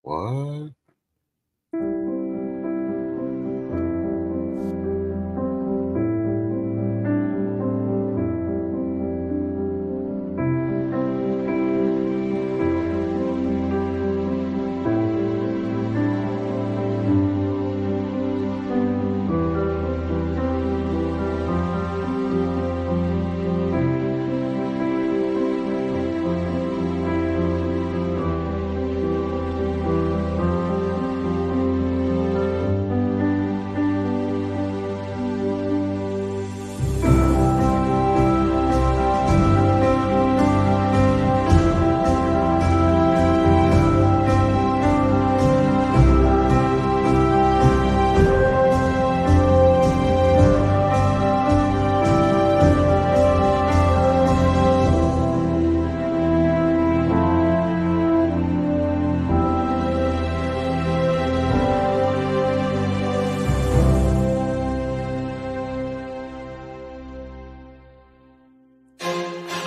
What?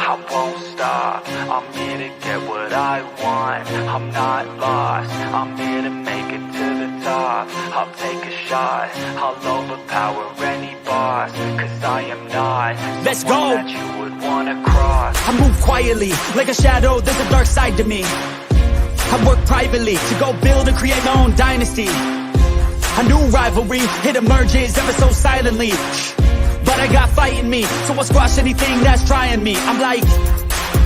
I won't stop, I'm here to get what I want. I'm not lost, I'm here to make it to the top. I'll take a shot, I'll overpower any boss. Cause I am not Let's someone go. that you would wanna cross. I move quietly, like a shadow, there's a dark side to me. I work privately to go build and create my own dynasty. A new rivalry, it emerges ever so silently. But I got fight in me, so I'll squash anything that's trying me. I'm like,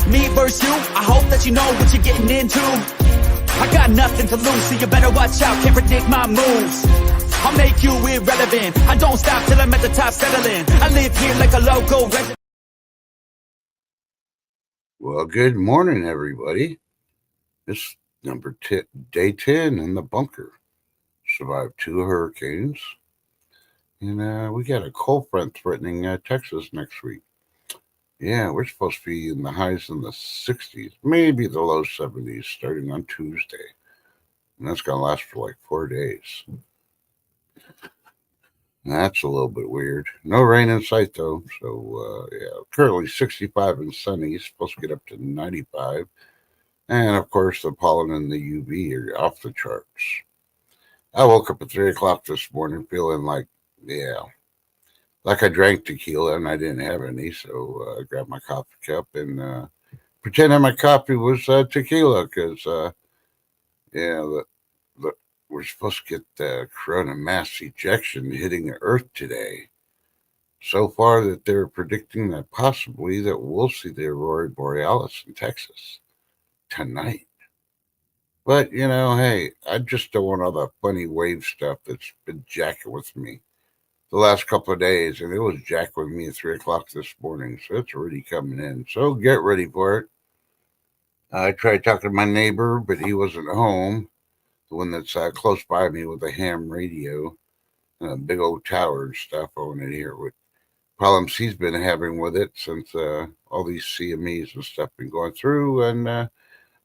me versus you, I hope that you know what you're getting into. I got nothing to lose, so you better watch out, can't predict my moves. I'll make you irrelevant, I don't stop till I'm at the top settling. I live here like a local resident. Well, good morning, everybody. It's day 10 in the bunker. Survived 2 hurricanes. And we got a cold front threatening Texas next week. Yeah, we're supposed to be in the highs in the 60s, maybe the low 70s starting on Tuesday. And that's going to last for like 4 days. That's a little bit weird. No rain in sight, though. So, yeah, currently 65 and sunny. Supposed to get up to 95. And, of course, the pollen and the UV are off the charts. I woke up at 3 o'clock this morning feeling like, like I drank tequila and I didn't have any. So I grabbed my coffee cup and pretended my coffee was tequila because, we're supposed to get the corona mass ejection hitting the Earth today. So far that they're predicting that possibly that we'll see the aurora borealis in Texas tonight. But, hey, I just don't want all the funny wave stuff that's been jacking with me the last couple of days. And it was jacking with me at 3 o'clock this morning. So it's already coming in. So get ready for it. I tried talking to my neighbor, but he wasn't home. The one that's close by me with a ham radio, big old tower and stuff. I wanted to hear what problems he's been having with it since all these CMEs and stuff been going through. And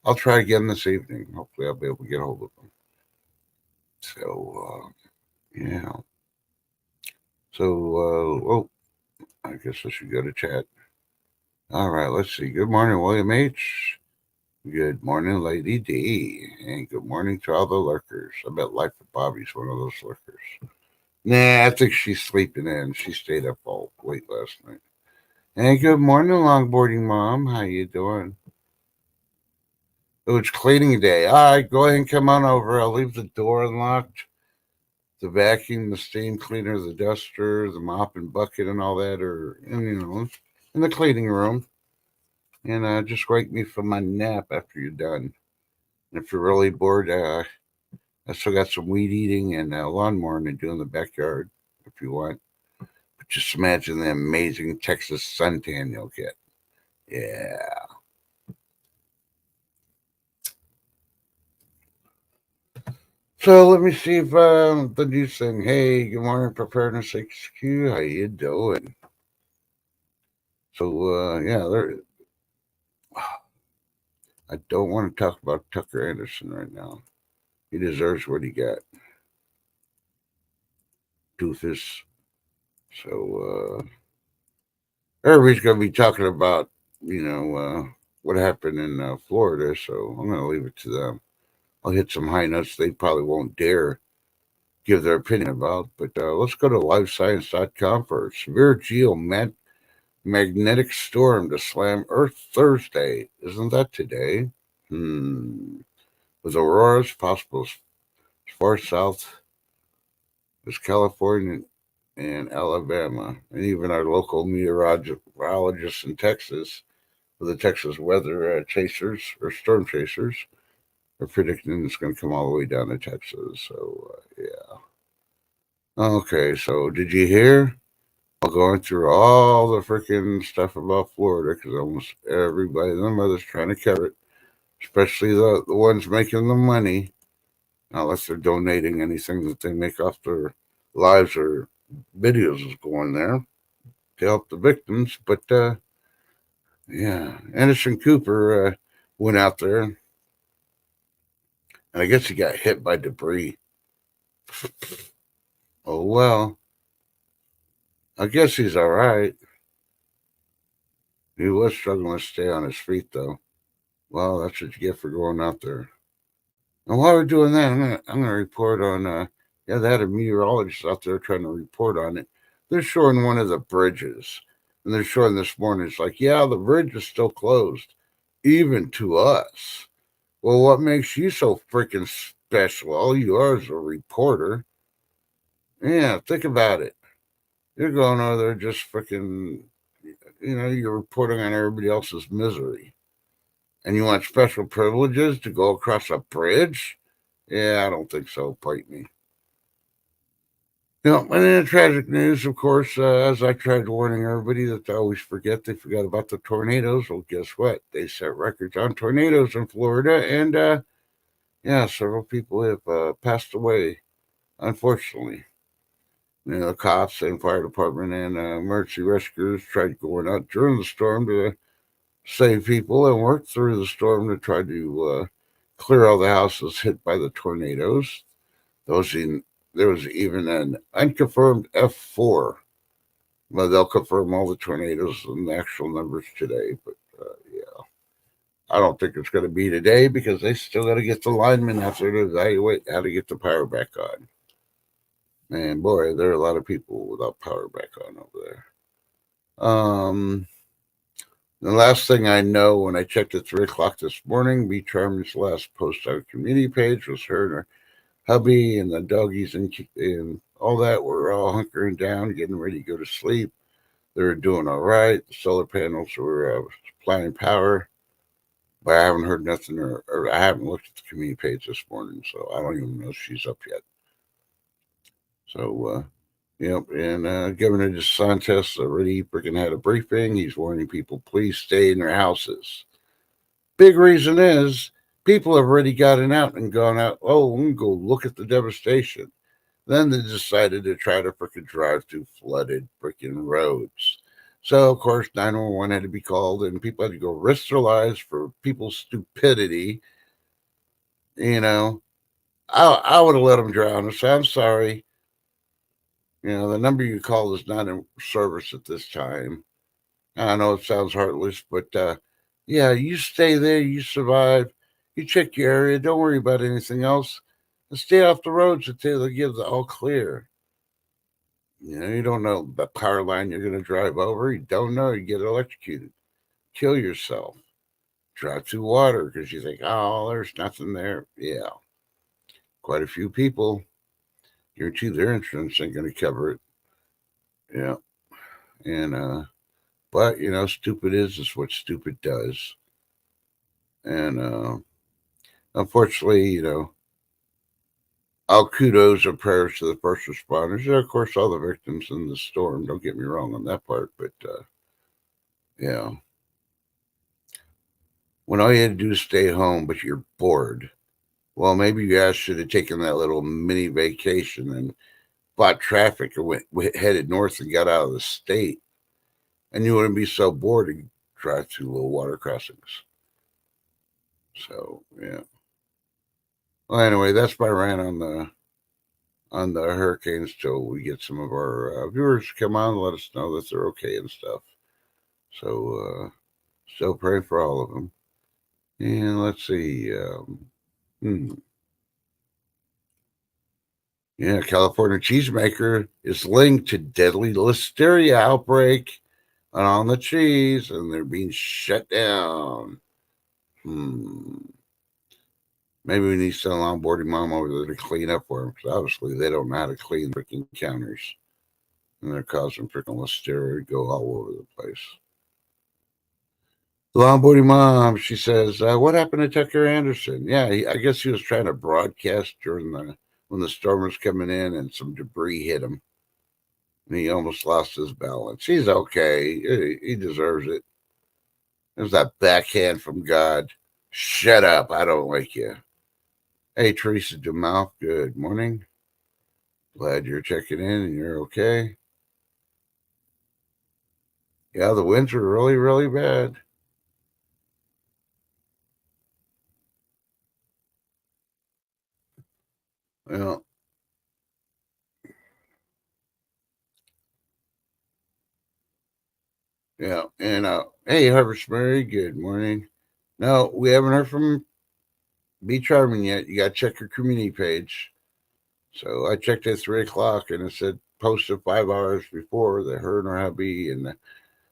I'll try again this evening. Hopefully, I'll be able to get hold of him. So, yeah. So, I guess I should go to chat. All right, let's see. Good morning, William H. Good morning, Lady D. And good morning to all the lurkers. I bet Life of Bobby's one of those lurkers. Nah, I think she's sleeping in. She stayed up all late last night. And good morning, longboarding mom. How you doing? Oh, it's cleaning day. All right, go ahead and come on over. I'll leave the door unlocked. The vacuum, the steam cleaner, the duster, the mop and bucket, and all that are, in the cleaning room. And just wake me from my nap after you're done. And if you're really bored, I still got some weed eating and lawnmowing to do in the backyard if you want. But just imagine the amazing Texas suntan you'll get. Yeah. So let me see if the news thing. Hey, good morning, Preparedness HQ. How you doing? So I don't want to talk about Tucker Anderson right now. He deserves what he got. Doofus. So everybody's going to be talking about, what happened in Florida. So I'm going to leave it to them. I'll hit some high notes they probably won't dare give their opinion about. But let's go to livescience.com for a severe geomagnetic storm to slam Earth Thursday. Isn't that today? With auroras possible as far south as California and Alabama, and even our local meteorologists in Texas, with the Texas weather chasers or storm chasers, are predicting it's going to come all the way down to Texas. So, yeah. Okay, so did you hear? I'm going through all the freaking stuff about Florida because almost everybody and their mother's trying to cover it, especially the ones making the money, unless they're donating anything that they make off their lives or videos is going there to help the victims. But yeah, Anderson Cooper went out there, and I guess he got hit by debris. Oh well, I guess he's all right. He was struggling to stay on his feet though. Well, that's what you get for going out there. And while we're doing that, I'm gonna report on yeah, they had a meteorologist out there trying to report on it. They're showing one of the bridges, and they're showing this morning. It's like, yeah, the bridge is still closed, even to us. Well, what makes you so freaking special? All you are is a reporter. Yeah, think about it. You're going over there just freaking, you're reporting on everybody else's misery. And you want special privileges to go across a bridge? Yeah, I don't think so. Bite me. And then tragic news, of course, as I tried warning everybody that they always forget, they forgot about the tornadoes. Well, guess what? They set records on tornadoes in Florida, and yeah, several people have passed away, unfortunately. The cops and fire department and emergency rescuers tried going out during the storm to save people and work through the storm to try to clear all the houses hit by the tornadoes. Those in, there was even an unconfirmed F4. Well, they'll confirm all the tornadoes and the actual numbers today, but yeah, I don't think it's going to be today because they still got to get the linemen out there to evaluate how to get the power back on. And boy, there are a lot of people without power back on over there. The last thing I know, when I checked at 3 o'clock this morning, B Charmy's last post on our community page was her and her hubby and the doggies and all that were all hunkering down, getting ready to go to sleep. They were doing all right. The solar panels were supplying power, but I haven't heard nothing, or I haven't looked at the community page this morning, so I don't even know if she's up yet. So, yep, and Governor DeSantis already freaking had a briefing. He's warning people, please stay in their houses. Big reason is people have already gotten out and gone out. Oh, we can go look at the devastation. Then they decided to try to freaking drive through flooded freaking roads. So, of course, 911 had to be called, and people had to go risk their lives for people's stupidity. I would have let them drown. I said, I'm sorry. The number you called is not in service at this time. I know it sounds heartless, but yeah, you stay there, you survive, you check your area, don't worry about anything else, and stay off the roads until they give the all clear. You don't know the power line you're going to drive over. You don't know, you get electrocuted, kill yourself, drive through water because you think, oh, there's nothing there. Yeah, quite a few people. Guarantee their insurance ain't going to cover it. Yeah, and but stupid is what stupid does, and unfortunately, all kudos and prayers to the first responders, and of course, all the victims in the storm. Don't get me wrong on that part, but yeah, when all you had to do is stay home, but you're bored. Well, maybe you guys should have taken that little mini vacation and fought traffic or headed north and got out of the state, and you wouldn't be so bored to drive through little water crossings. So yeah. Well, anyway, that's my rant on the hurricanes till we get some of our viewers to come on and let us know that they're okay and stuff. So still praying for all of them. And let's see. Yeah, California cheesemaker is linked to deadly listeria outbreak on the cheese, and they're being shut down. Maybe we need to send an onboarding mom over there to clean up for them, because obviously they don't know how to clean freaking counters, and they're causing freaking listeria to go all over the place. The onboarding mom, she says, "What happened to Tucker Anderson?" Yeah, I guess he was trying to broadcast during when the storm was coming in, and some debris hit him, and he almost lost his balance. He's okay. He deserves it. There's that backhand from God. Shut up. I don't like you. Hey, Teresa DeMouth. Good morning. Glad you're checking in and you're okay. Yeah, the winds were really, really bad. Well, yeah. And hey, Harvest Mary. Good morning. No, we haven't heard from Be Charming yet. You got to check your community page. So I checked at 3 o'clock, and it said posted 5 hours before that her and her hubby and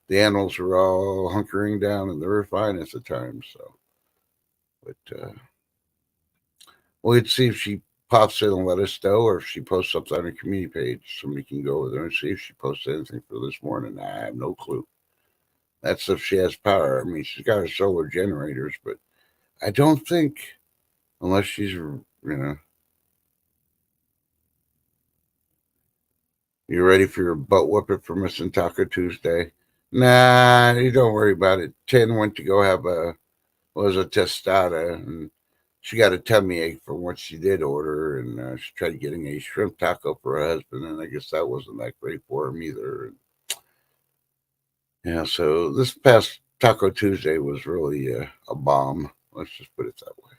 the animals were all hunkering down, and they were fine at the time. So, but we'd see if she pops in and let us know, or if she posts something on her community page. Somebody can go over there and see if she posts anything for this morning. I have no clue. That's if she has power. I mean, she's got her solar generators, but I don't think, unless she's, you ready for your butt whooping for missing Taco Tuesday? Nah, you don't worry about it. 10 went to go have a testada, and she got a tummy ache from what she did order, and she tried getting a shrimp taco for her husband, and I guess that wasn't that great for him either. Yeah, so this past Taco Tuesday was really a bomb. Let's just put it that way.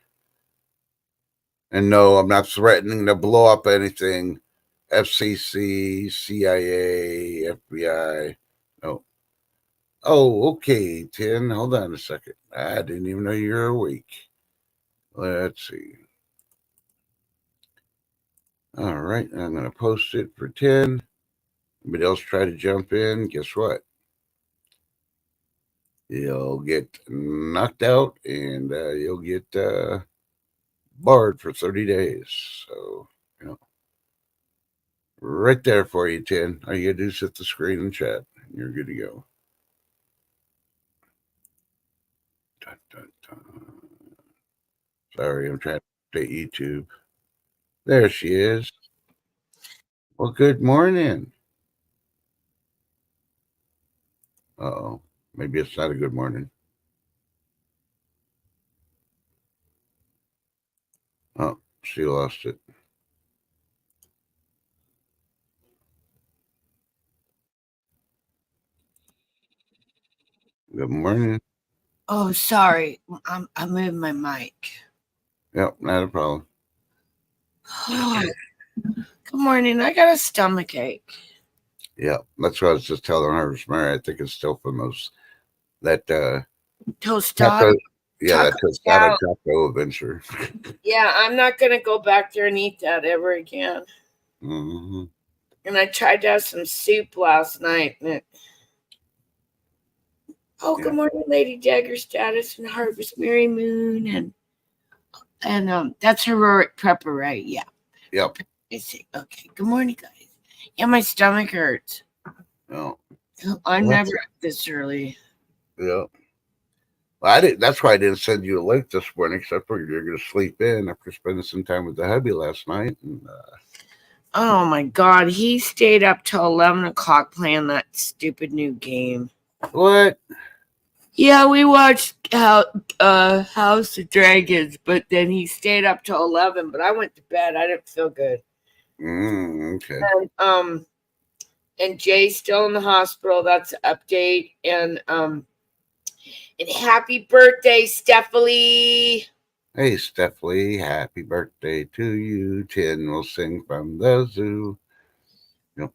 And no, I'm not threatening to blow up anything. FCC, CIA, FBI. No. Oh, okay, 10. Hold on a second. I didn't even know you were awake. Let's see. All right, I'm going to post it for 10. Anybody else try to jump in? Guess what? You'll get knocked out, and you'll get barred for 30 days. So, right there for you, 10. All you got to do is hit the screen and chat, and you're good to go. Dun, dun, dun. Sorry, I'm trying to update YouTube. There she is. Well, good morning. Uh-oh. Maybe it's not a good morning. Oh, she lost it. Good morning. Oh, sorry. I moved my mic. Yep, not a problem. Oh, good morning. I got a stomach ache. Yeah, that's what I was just telling her, Mary. I think it's still from that Tostada. taco, that Taco tostada Bell. taco adventure. Yeah, I'm not gonna go back there and eat that ever again. Mm-hmm. And I tried to have some soup last night, and it. Oh, good morning, Lady Jagger Status and Harvest Mary Moon, and that's heroic prepper, right? Yeah. Yep. Okay. Good morning, guys. Yeah, my stomach hurts. Oh. I'm never up this early. Yeah. Well, I didn't. That's why I didn't send you a link this morning, because I figured you're going to sleep in after spending some time with the hubby last night. And, oh my God, he stayed up till 11 o'clock playing that stupid new game. What? Yeah, we watched House of Dragons, but then he stayed up till 11. But I went to bed. I didn't feel good. Okay. And Jay's still in the hospital. That's an update. And happy birthday, Stephanie. Hey, Stephanie, happy birthday to you. 10 will sing from the zoo. Yep.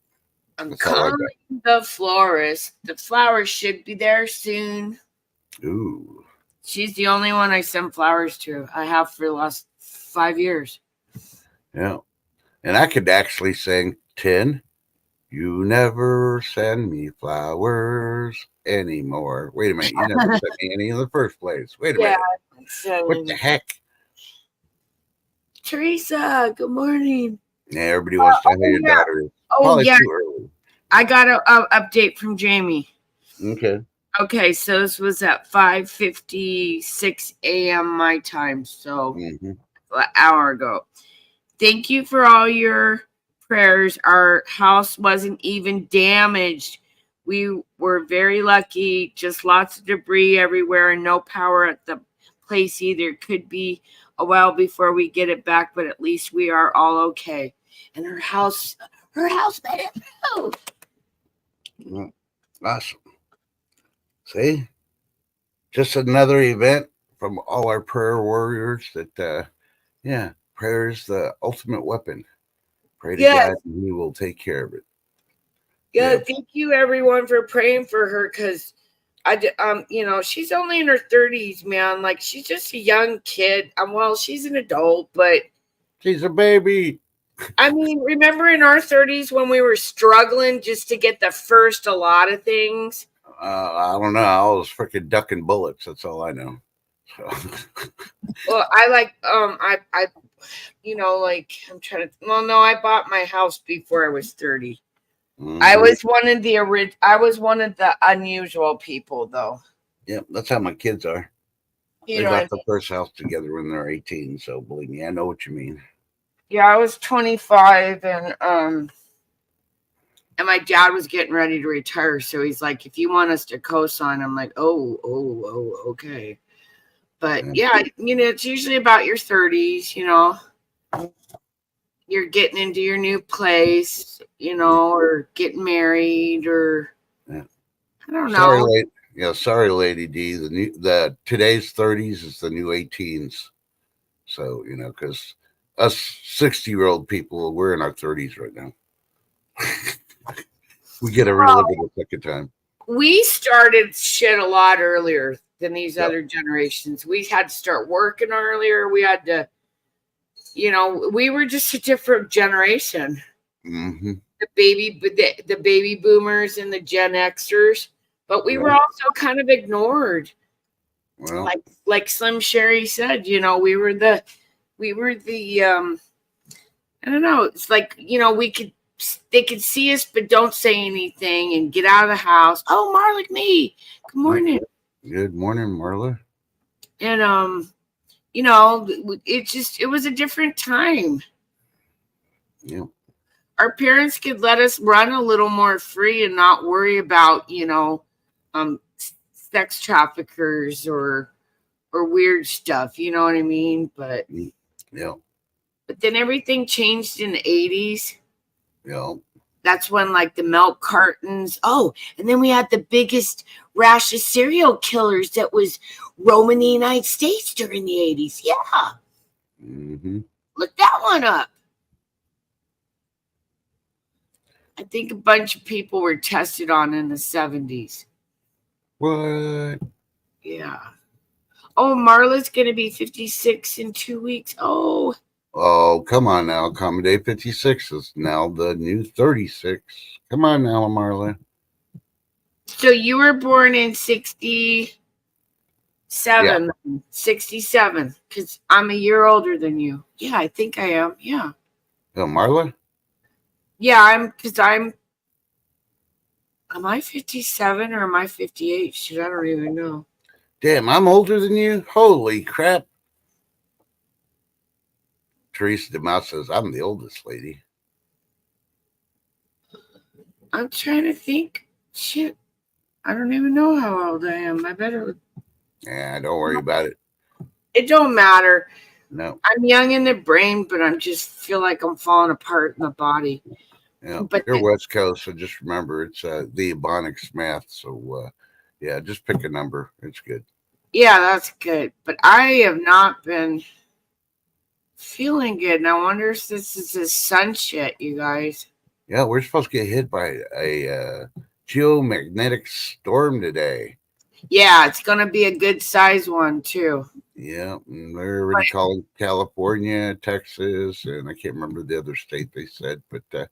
I'm calling the florist. The flowers should be there soon. Ooh. She's the only one I sent flowers to. I have for the last 5 years. Yeah. And I could actually sing 10. You never send me flowers anymore. Wait a minute. You never sent me any in the first place. Wait a Yeah. minute. What the heck? Teresa, good morning. Yeah, everybody wants to know who your daughter is. Oh, Probably yeah. too early. I got an update from Jamie. Okay. Okay, so this was at 5:56 a.m. my time, so an hour ago. Thank you for all your prayers. Our house wasn't even damaged. We were very lucky. Just lots of debris everywhere and no power at the place either. Could be a while before we get it back, but at least we are all okay. And her house made it through. Awesome. See? Just another event from all our prayer warriors that, prayer is the ultimate weapon. Pray to God and He will take care of it. Yeah, thank you everyone for praying for her because she's only in her 30s, man. Like she's just a young kid. Well, she's an adult, but she's a baby. I mean, remember in our 30s when we were struggling just to get the first a lot of things? I don't know. I was freaking ducking bullets. That's all I know. So. Well, I bought my house before I was 30. I was one of the unusual people, though. Yeah, that's how my kids are. They got the first house together when they're 18. So believe me, I know what you mean. Yeah, I was 25, and my dad was getting ready to retire, so he's like, "If you want us to co-sign," I'm like, "Oh, okay." But yeah, it's usually about your 30s. You're getting into your new place, or getting married, or I don't know. Sorry, Lady D. The today's 30s is the new 18s. So because us 60-year-old people, we're in our 30s right now. We get to relive it a second time. We started shit a lot earlier than these other generations. We had to start working earlier. We had to, we were just a different generation. Mm-hmm. The baby boomers and the Gen Xers, but we were also kind of ignored. Well, like Slim Sherry said, we were the I don't know. It's like, they could see us, but don't say anything and get out of the house. Oh, Marla, me. Good morning. Good morning, Marla. And, it was a different time. Yeah. Our parents could let us run a little more free and not worry about, sex traffickers or weird stuff. You know what I mean? But yeah. But then everything changed in the 80s. Yeah. That's when the milk cartons. Oh, and then we had the biggest rash of serial killers that was roaming the United States during the 80s. Yeah. Mm-hmm. Look that one up. I think a bunch of people were tested on in the 70s. What? Yeah. Oh, Marla's going to be 56 in 2 weeks. Oh. Oh, come on now. Commodore 56 is now the new 36. Come on now, Marla. So you were born in 67. Yeah. 67. Because I'm a year older than you. Yeah, I think I am. Yeah. Oh, Marla? Yeah, am I 57 or am I 58? Shit, I don't even know. Damn, I'm older than you? Holy crap. Teresa DeMouse says, I'm the oldest lady. I'm trying to think. Shit. I don't even know how old I am. I better. Yeah, don't worry about it. It don't matter. No. I'm young in the brain, but I just feel like I'm falling apart in the body. Yeah, but you're West Coast, so just remember it's the Ebonics math. So, just pick a number. It's good. Yeah, that's good. But I have not been feeling good. And I wonder if this is a sun shit, you guys. Yeah, we're supposed to get hit by a geomagnetic storm today. Yeah, it's gonna be a good size one too. Yeah, and they're already calling California, Texas, and I can't remember the other state they said, but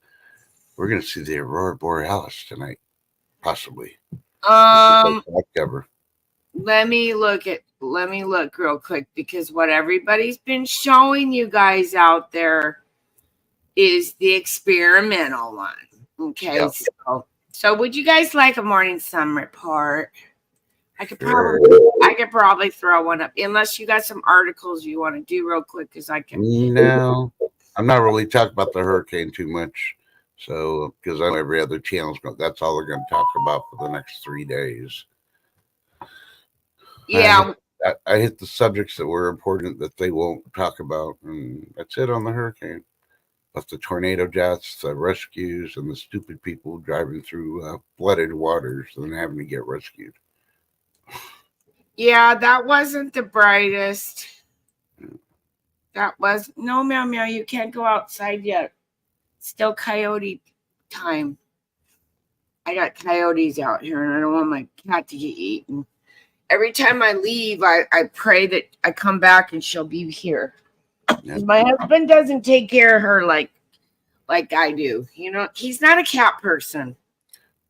we're going to see the aurora borealis tonight, possibly. Cover. Let me look real quick, because what everybody's been showing you guys out there is the experimental one. Okay, yeah. So would you guys like a morning sun report? I could probably throw one up, unless you got some articles you want to do real quick, because I can. No, I'm not really talking about the hurricane too much. So, because I know every other channel's going, that's all they're going to talk about for the next 3 days. Yeah. I hit the subjects that were important that they won't talk about, and that's it on the hurricane. But the tornado deaths, the rescues, and the stupid people driving through flooded waters and having to get rescued. Yeah, that wasn't the brightest. That was no, meow meow. You can't go outside yet. Still coyote time. I got coyotes out here, and I don't want my cat to get eaten. Every time I leave, I pray that I come back and she'll be here. Yeah. My husband doesn't take care of her like I do. You know, he's not a cat person.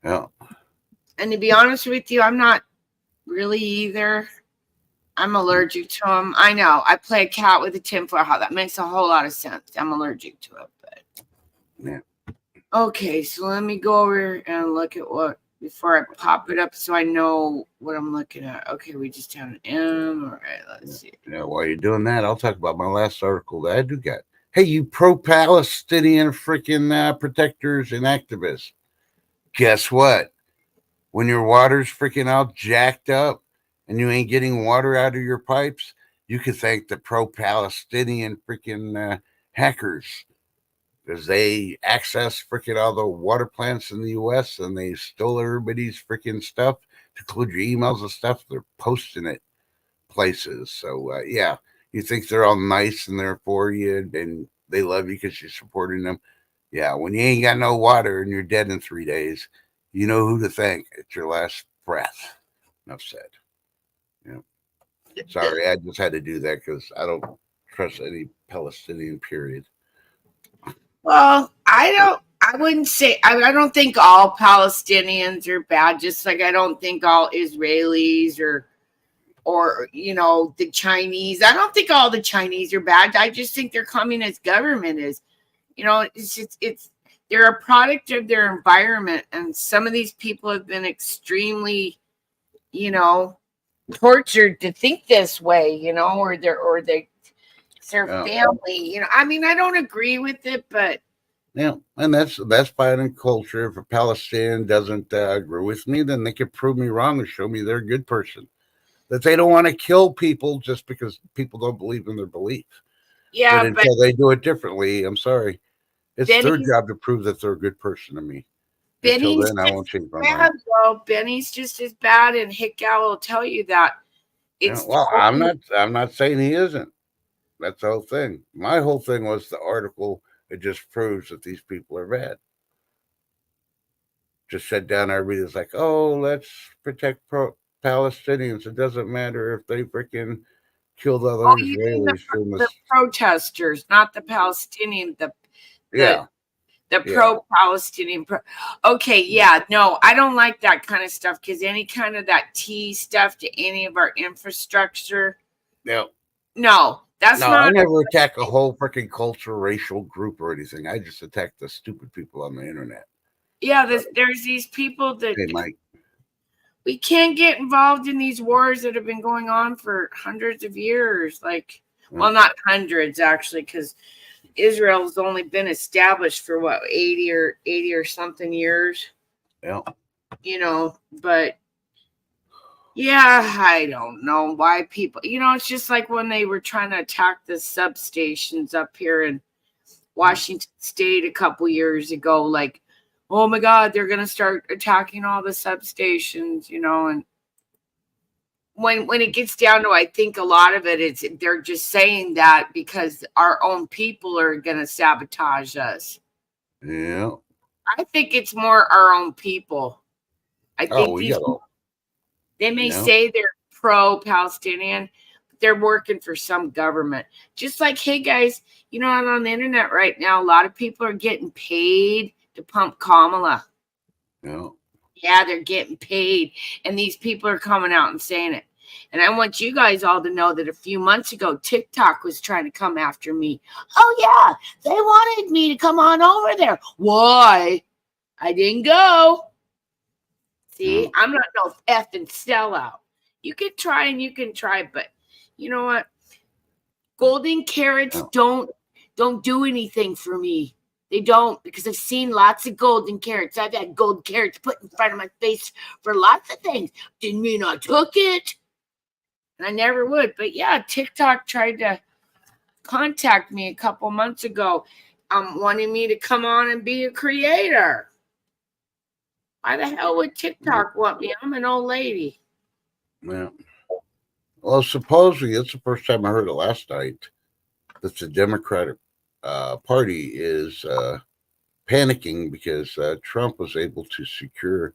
Yeah. And to be honest with you, I'm not really either. I'm allergic to them. I know. I play a cat with a tinfoil hat. That makes a whole lot of sense. I'm allergic to it, but yeah. Okay, so let me go over and look at what before I pop it up, so I know what I'm looking at. Okay, we just had an M. All right, let's see. Yeah, while you're doing that, I'll talk about my last article that I do get. Hey, you pro-Palestinian freaking protectors and activists. Guess what? When your water's freaking out jacked up and you ain't getting water out of your pipes, you can thank the pro-Palestinian freaking hackers, because they access freaking all the water plants in the U.S. and they stole everybody's freaking stuff, to include your emails and stuff. They're posting it places. So, yeah, you think they're all nice and they're for you and they love you because you're supporting them. Yeah, when you ain't got no water and you're dead in 3 days, you know who to thank. It's your last breath. Enough said. Yeah. Sorry, I just had to do that because I don't trust any Palestinian, period. Well, I wouldn't say, I don't think all Palestinians are bad, just like I don't think all Israelis or you know, the Chinese. I don't think all the Chinese are bad. I just think their communist government is, you know, it's they're a product of their environment, and some of these people have been extremely, you know, tortured to think this way, you know, or it's their family, you know. I mean, I don't agree with it, but yeah, and that's fine in culture. If a Palestinian doesn't agree with me, then they can prove me wrong and show me they're a good person. That they don't want to kill people just because people don't believe in their belief. Yeah, but until they do it differently, I'm sorry. It's their job to prove that they're a good person to me. Until then, I won't change my mind. Well, Benny's just as bad, and Hickow will tell you that. It's well, totally, I'm not saying he isn't. That's the whole thing. My whole thing was the article. It just proves that these people are bad. Just shut down everybody. Like, oh, let's protect Palestinians. It doesn't matter if they freaking killed other Israelis from the protesters, not the Palestinian. Yeah. The pro-Palestinian. Okay, yeah, no, I don't like that kind of stuff, because any kind of that T stuff to any of our infrastructure. No, that's not. I never attack a whole freaking culture, racial group, or anything. I just attack the stupid people on the internet. Yeah, there's these people that. Hey, Mike. We can't get involved in these wars that have been going on for hundreds of years. Like, well, not hundreds actually, because Israel's only been established for what, 80 or something years. Yeah. You know, but yeah, I don't know why people, you know, it's just like when they were trying to attack the substations up here in Washington State a couple years ago, like, oh my God, they're going to start attacking all the substations, you know. And when it gets down to, I think a lot of it, they're just saying that because our own people are going to sabotage us. Yeah. I think it's more our own people. I think They may say they're pro-Palestinian, but they're working for some government. Just like, hey guys, you know, on the internet right now, a lot of people are getting paid to pump Kamala. Yeah, they're getting paid. And these people are coming out and saying it. And I want you guys all to know that a few months ago, TikTok was trying to come after me. Oh, yeah, they wanted me to come on over there. Why? I didn't go. See, I'm not no effing sellout. You can try and you can try, but you know what? Golden carrots don't do anything for me. They don't, because I've seen lots of golden carrots. I've had golden carrots put in front of my face for lots of things. Didn't mean I took it. And I never would. But yeah, TikTok tried to contact me a couple months ago, wanting me to come on and be a creator. Why the hell would TikTok want me? I'm an old lady. Yeah. Well, supposedly, it's the first time I heard it last night, that the Democratic Party is panicking because Trump was able to secure,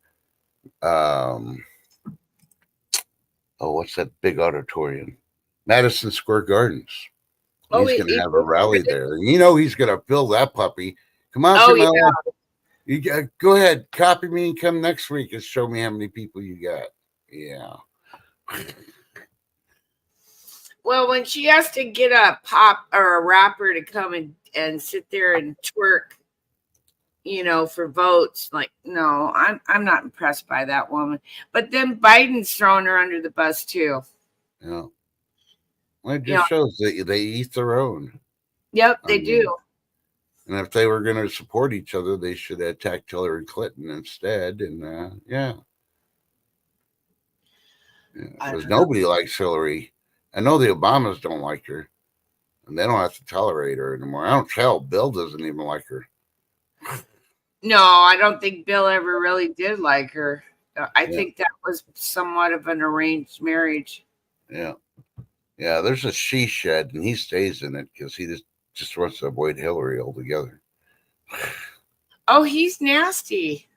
what's that big auditorium? Madison Square Gardens. He's going to have a rally there. And you know he's going to fill that puppy. Come on, Camilla. Yeah. You go ahead, copy me and come next week and show me how many people you got. Yeah. Well, when she has to get a pop or a rapper to come and sit there and twerk, you know, for votes, like, no, I'm not impressed by that woman. But then Biden's throwing her under the bus too. Yeah. Well, it just shows that they eat their own. Yep, they do. And if they were going to support each other, they should attack Hillary Clinton instead. And because nobody likes Hillary. I know the Obamas don't like her, and they don't have to tolerate her anymore. I don't tell. Bill doesn't even like her. No, I don't think Bill ever really did like her. I think that was somewhat of an arranged marriage. Yeah. Yeah, there's a she shed, and he stays in it because he just wants to avoid Hillary altogether. Oh, he's nasty.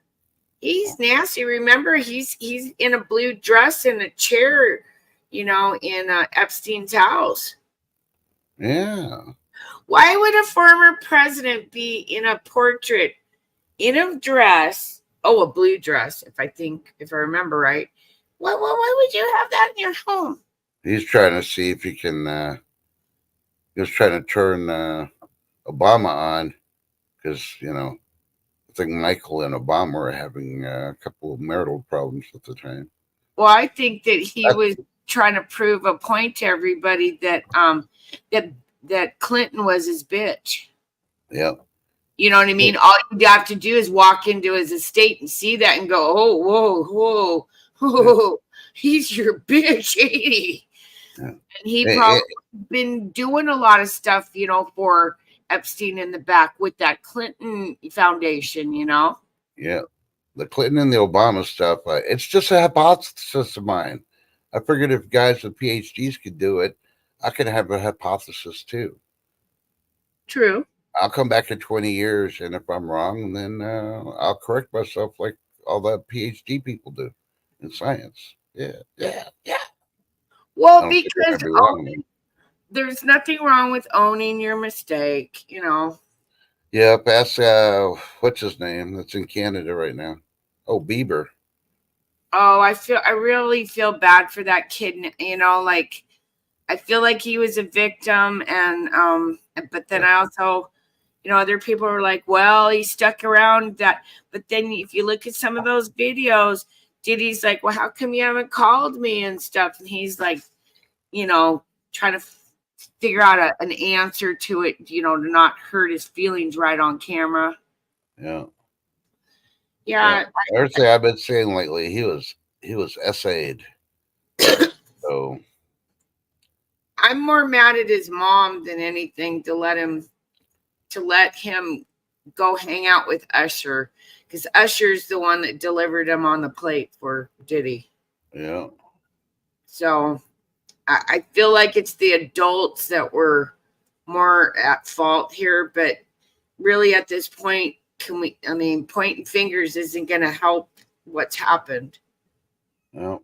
He's nasty. Remember, he's in a blue dress in a chair, you know, in Epstein's house. Yeah. Why would a former president be in a portrait in a dress? Oh, a blue dress, if I remember right. Why would you have that in your home? He's trying to see if he can. He was trying to turn Obama on because, you know, I think Michael and Obama were having a couple of marital problems at the time. Well, I think that he was trying to prove a point to everybody that that Clinton was his bitch. Yep. You know what I mean? All you have to do is walk into his estate and see that and go, oh, whoa, he's your bitch, ain't he? Yeah. And he probably been doing a lot of stuff, you know, for Epstein in the back with that Clinton Foundation, you know? Yeah. The Clinton and the Obama stuff, it's just a hypothesis of mine. I figured if guys with PhDs could do it, I could have a hypothesis too. True. I'll come back in 20 years, and if I'm wrong, then I'll correct myself like all the PhD people do in science. Yeah. Well, because there's nothing wrong with owning your mistake, you know. Yeah, that's what's his name? That's in Canada right now. Oh, Bieber. Oh, I really feel bad for that kid. You know, like I feel like he was a victim, and but then I also, you know, other people were like, well, he stuck around that. But then if you look at some of those videos, Diddy's like, well, how come you haven't called me and stuff? And he's like, you know, trying to figure out an answer to it, you know, to not hurt his feelings right on camera. Yeah. Yeah. Everything I've been saying lately, he was essayed. So I'm more mad at his mom than anything to let him go hang out with Usher, because Usher's the one that delivered him on the plate for Diddy. Yeah. So I feel like it's the adults that were more at fault here, but really at this point, pointing fingers isn't going to help what's happened. Yeah.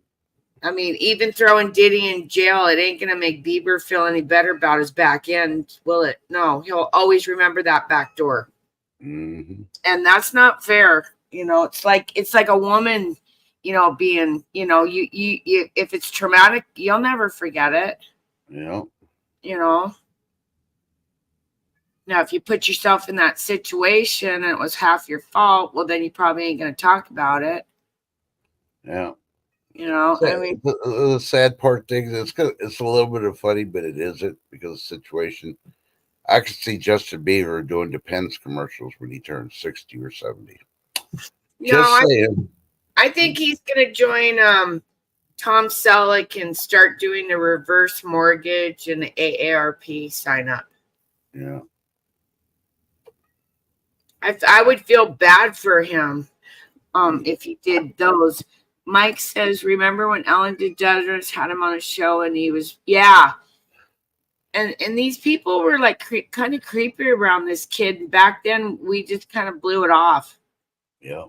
I mean, even throwing Diddy in jail, it ain't going to make Bieber feel any better about his back end, will it? No, he'll always remember that back door. Mm-hmm. And that's not fair. You know, it's like a woman, you know, being, you know, you if it's traumatic, you'll never forget it. Yeah. You know. Now, if you put yourself in that situation and it was half your fault, well, then you probably ain't going to talk about it. Yeah. You know, So, I mean, the sad part thing is it's a little bit of funny, but it isn't because of the situation. I could see Justin Bieber doing Depends commercials when he turns 60 or 70. Just saying. I think he's going to join Tom Selleck and start doing the reverse mortgage and the AARP sign up. Yeah. I would feel bad for him if he did those. Mike says, remember when Ellen DeGeneres had him on a show and he was, yeah. And these people were like kind of creepy around this kid. Back then, we just kind of blew it off. Yeah.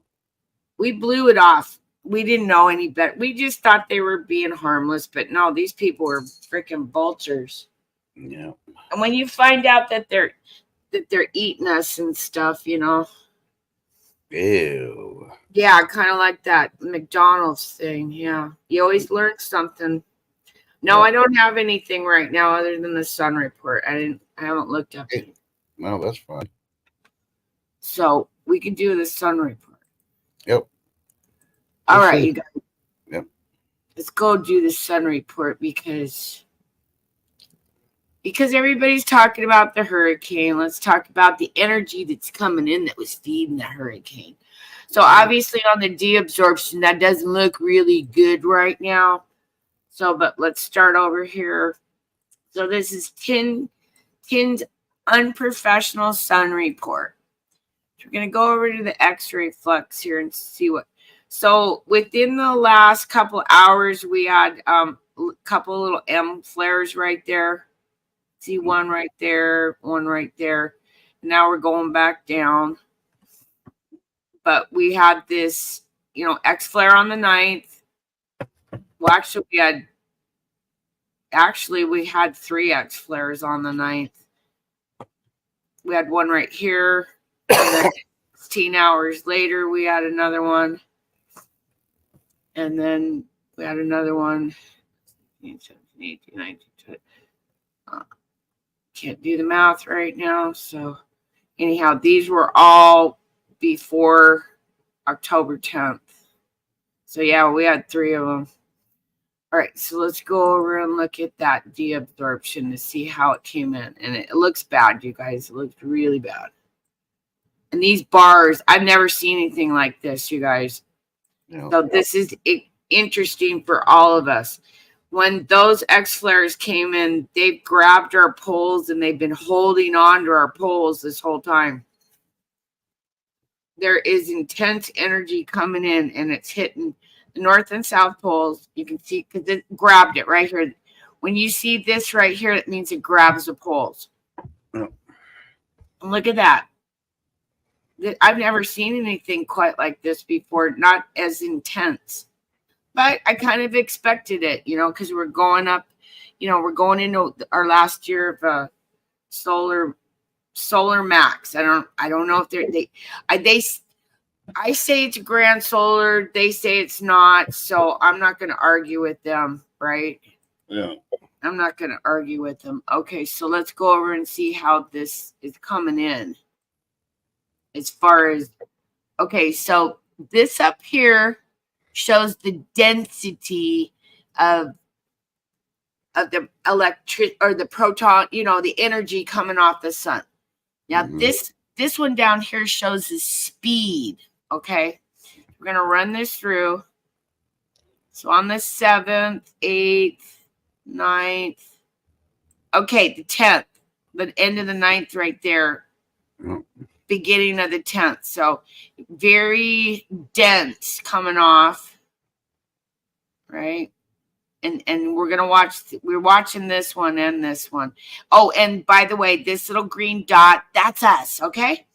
We blew it off. We didn't know any better. We just thought they were being harmless. But no, these people were freaking vultures. Yeah. And when you find out that they're eating us and stuff, you know. Ew. Yeah, kind of like that McDonald's thing. Yeah. You always learn something. No, Yeah. I don't have anything right now other than the Sun report. I haven't looked up it. No, that's fine. So we can do the Sun report. Yep. All right, you guys. Yep. Let's go do the Sun report because everybody's talking about the hurricane. Let's talk about the energy that's coming in that was feeding the hurricane. So obviously on the deabsorption, that doesn't look really good right now. So, but let's start over here. So this is Tin's unprofessional Sun report. So we're going to go over to the X-ray flux here and see what. So within the last couple hours, we had a couple little M flares right there. See one right there, one right there. Now we're going back down. But we had this, you know, X flare on the 9th. Well, actually we had 3 X flares on the 9th. We had one right here. And then 16 hours later, we had another one. And then we had another one. 17, 18, 19, 20. Can't do the math right now. So anyhow, these were all before October 10th. So yeah, we had 3 of them. All right, so let's go over and look at that deabsorption to see how it came in. And it looks bad, you guys. It looks really bad. And these bars, I've never seen anything like this, you guys. Yeah. So this is interesting for all of us. When those X flares came in, they've grabbed our poles and they've been holding on to our poles this whole time. There is intense energy coming in and it's hitting the north and south poles. You can see because it grabbed it right here. When you see this right here, it means it grabs the poles. Yeah. And look at that. I've never seen anything quite like this before, not as intense. But I kind of expected it, you know, because we're going up, you know, we're going into our last year of solar max. I don't know if I say it's grand solar, they say it's not, so I'm not going to argue with them, right? Yeah. I'm not going to argue with them. Okay, so let's go over and see how this is coming in. As far as, okay, so this up here shows the density of the electric or the proton, you know, the energy coming off the sun. Now this one down here shows the speed. Okay, we're gonna run this through. So on the 7th, 8th, 9th, okay, the 10th, the end of the 9th right there, beginning of the 10th. So very dense coming off, right? And we're watching this one and this one. Oh, and by the way, this little green dot, that's us, okay?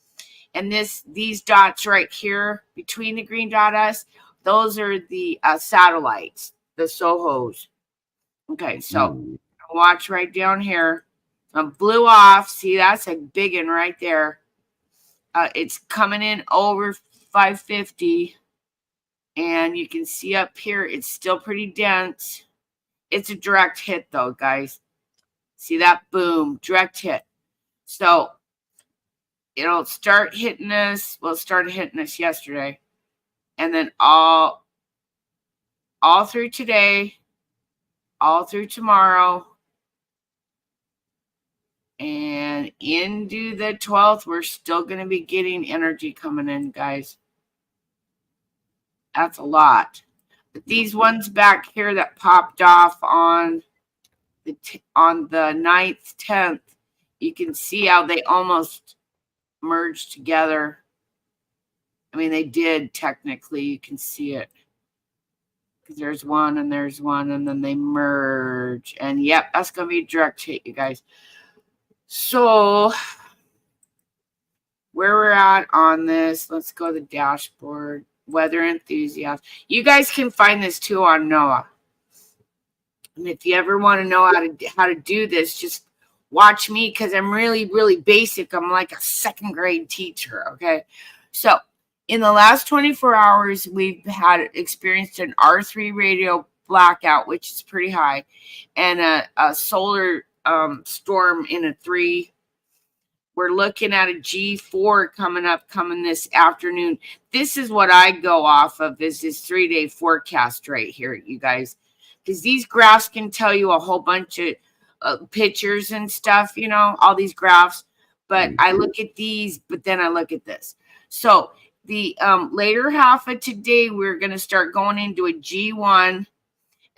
And these dots right here between the green dot us, those are the satellites. the Sohos. Okay, so watch right down here. Blew off. See, that's a big one right there. It's coming in over 550. And you can see up here, it's still pretty dense. It's a direct hit, though, guys. See that? Boom. Direct hit. So it'll start hitting us. Well, it started hitting us yesterday. And then all through today, all through tomorrow, and into the 12th, we're still going to be getting energy coming in, guys. That's a lot. But these ones back here that popped off on the 9th, 10th, you can see how they almost merged together. I mean, they did technically. You can see it. Because there's one and there's one, and then they merge. And yep, that's going to be a direct hit, you guys. So where we're at on this, let's go to the dashboard. Weather enthusiast. You guys can find this too on NOAA. And if you ever want to know how to do this, just watch me, because I'm really, really basic. I'm like a second grade teacher. Okay. So in the last 24 hours, we've experienced an R3 radio blackout, which is pretty high, and a solar storm in a 3. We're looking at a G4 coming this afternoon. This is what I go off of, is this 3-day forecast right here, you guys. Because these graphs can tell you a whole bunch of pictures and stuff, all these graphs. But I look at these, but then I look at this. So the later half of today, we're going to start going into a G1.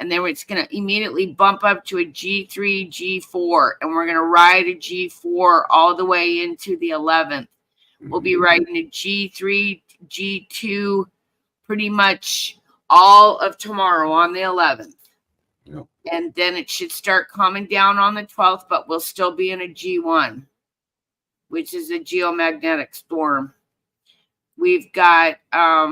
And then it's going to immediately bump up to a G3, G4. And we're going to ride a G4 all the way into the 11th. We'll be riding a G3, G2 pretty much all of tomorrow on the 11th. Yep. And then it should start calming down on the 12th, but we'll still be in a G1, which is a geomagnetic storm. We've got a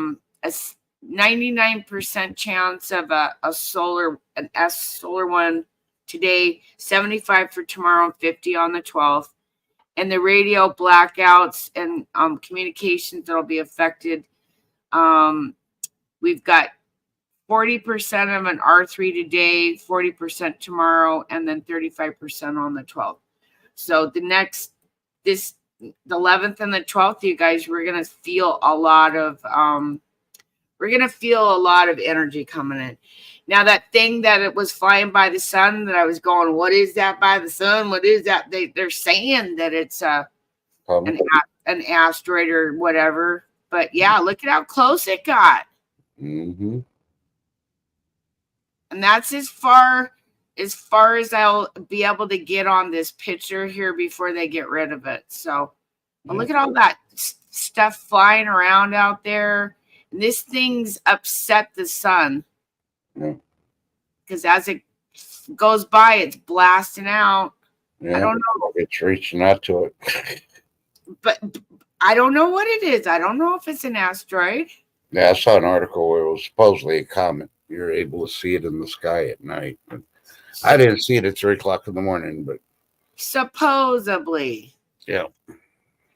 99% chance of an solar one today, 75 for tomorrow, and 50 on the 12th. And the radio blackouts and communications that'll be affected. We've got 40% of an R3 today, 40% tomorrow, and then 35% on the 12th. So the 11th and the 12th, you guys, we're gonna feel a lot of energy coming in. Now, that thing that it was flying by the sun, that I was going, what is that by the sun? What is that? They're saying that it's an asteroid or whatever. But yeah, look at how close it got. Mm-hmm. And that's as far as I'll be able to get on this picture here before they get rid of it. So look at all that stuff flying around out there. And this thing's upset the sun. Because as it goes by, it's blasting out. I don't know. It's reaching out to it. But I don't know what it is. I don't know if it's an asteroid. Yeah, I saw an article where it was supposedly a comet. You're able to see it in the sky at night. But I didn't see it at 3 o'clock in the morning, but supposedly. Yeah.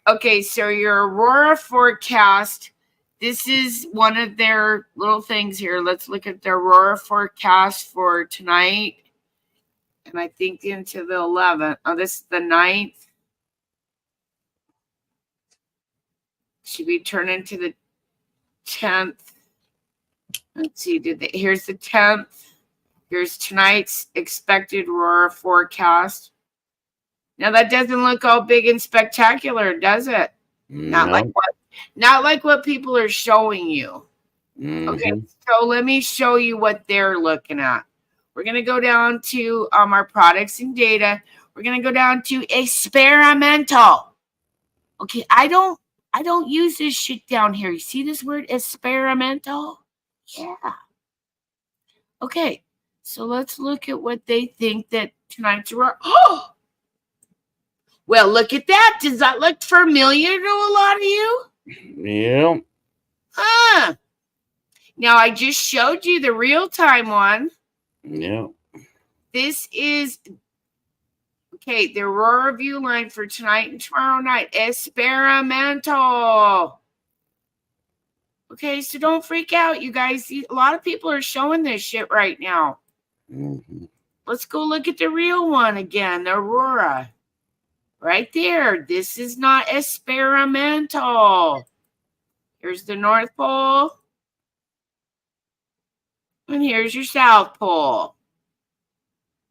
Okay, so your aurora forecast. This is one of their little things here. Let's look at the aurora forecast for tonight. And I think into the 11th. Oh, this is the 9th. Should we turn into the 10th? Let's see. Here's the 10th. Here's tonight's expected aurora forecast. Now, that doesn't look all big and spectacular, does it? No. Not like what people are showing you. Mm-hmm. Okay, so let me show you what they're looking at. We're going to go down to our products and data. We're going to go down to experimental. Okay, I don't use this shit down here. You see this word experimental? Yeah. Okay, so let's look at what they think that tonight's aurora. Oh! Well, look at that. Does that look familiar to a lot of you? Yeah. Now, I just showed you the real-time one. Yeah. This is, okay, the Aurora view line for tonight and tomorrow night. Experimental. Okay, so don't freak out, you guys. A lot of people are showing this shit right now. Mm-hmm. Let's go look at the real one again, the Aurora. Right there. This is not experimental. Here's the North Pole. And here's your South Pole.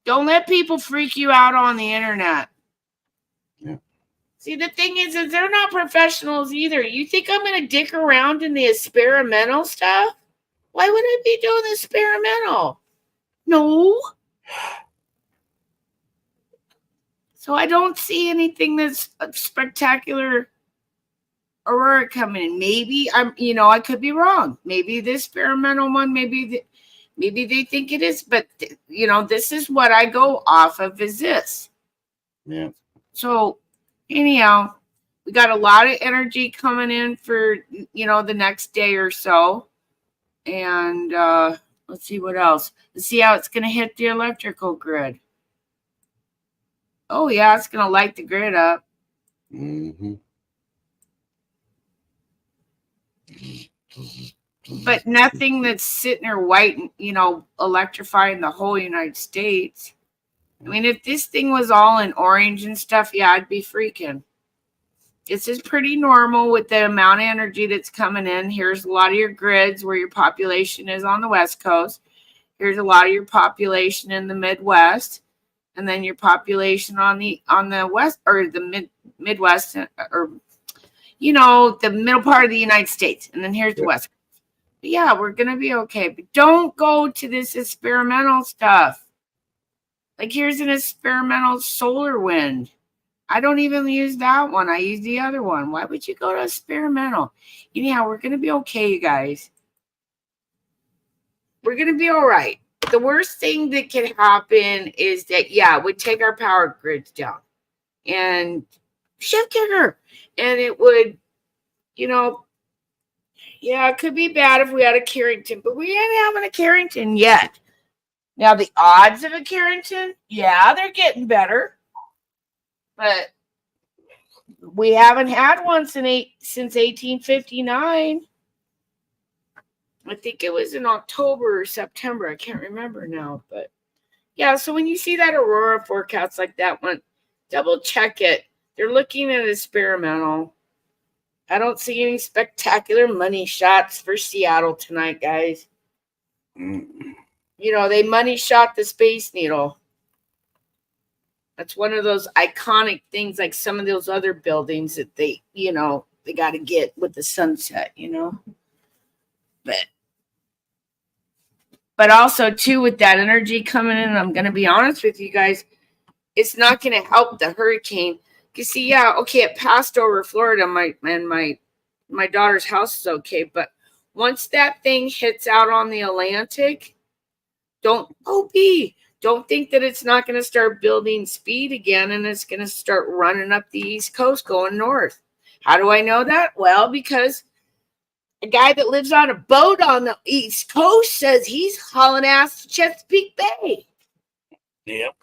Don't let people freak you out on the internet. Yeah. See, the thing is they're not professionals either. You think I'm going to dick around in the experimental stuff? Why would I be doing the experimental? No. So I don't see anything that's spectacular aurora coming in. Maybe I could be wrong. Maybe this experimental one, maybe they think it is, but this is what I go off of is this. Yeah. So anyhow, we got a lot of energy coming in for the next day or so. And let's see what else. Let's see how it's going to hit the electrical grid. Oh yeah, it's going to light the grid up. Mm-hmm. But nothing that's sitting there white, electrifying the whole United States. I mean, if this thing was all in orange and stuff, yeah, I'd be freaking. This is pretty normal with the amount of energy that's coming in. Here's a lot of your grids where your population is on the West Coast. Here's a lot of your population in the Midwest, and then your population on the West or the Midwest, or the middle part of the United States, and then here's the West. But yeah, we're gonna be okay. But don't go to this experimental stuff. Like here's an experimental solar wind. I don't even use that one. I use the other one. Why would you go to experimental? Anyhow, we're gonna be okay, you guys. We're gonna be all right. The worst thing that can happen is that it would take our power grids down and shift kicker, and it would, it could be bad if we had a Carrington, but we ain't having a Carrington yet. Now the odds of a Carrington, they're getting better, but we haven't had one since 1859. I think it was in October or September. I can't remember now, but yeah. So when you see that aurora forecast like that one, double check it. They're looking at experimental. I don't see any spectacular money shots for Seattle tonight, guys. They money shot the Space Needle. That's one of those iconic things, like some of those other buildings that they got to get with the sunset, But also, too, with that energy coming in, I'm going to be honest with you guys, it's not going to help the hurricane. You see, it passed over Florida. My daughter's house is okay. But once that thing hits out on the Atlantic, don't think that it's not going to start building speed again and it's going to start running up the East Coast going north. How do I know that? Well, because a guy that lives on a boat on the East Coast says he's hauling ass to Chesapeake Bay. Yep.